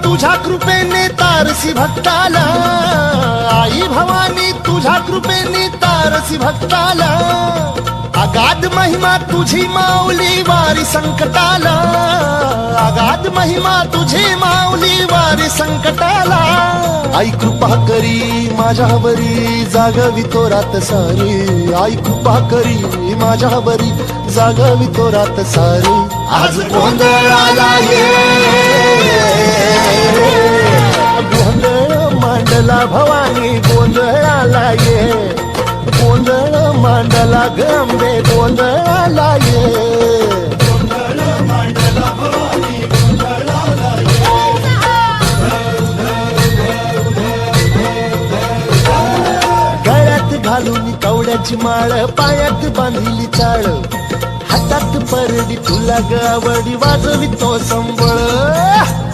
तुझ्या कृपेने तारसी भक्ताला, आई भवानी तुझ्या कृपेने तारसी भक्ताला, अगाध महिमा तुझी माऊली वारी संकटाला, अगाध महिमा तुझी माऊली वारी संकटाला. आई कृपा करी माझ्यावरी जागवी तो रात सारी, आई कृपा करी माझ्यावरी जागवी तो रात सारी. आज गोंधळाला ये, गोंधळ मांडला भवानी गोंधळाला ये, गोंधळ मांडला गंबे गोंधळाला ये, गोंधळ मांडला भवानी गोंधळाला ये. गळ्यात घालून कवड्याची माळ, पायात बांधिली चाळ, हातात परडी तुला गावडी वाजवी तो संबळ.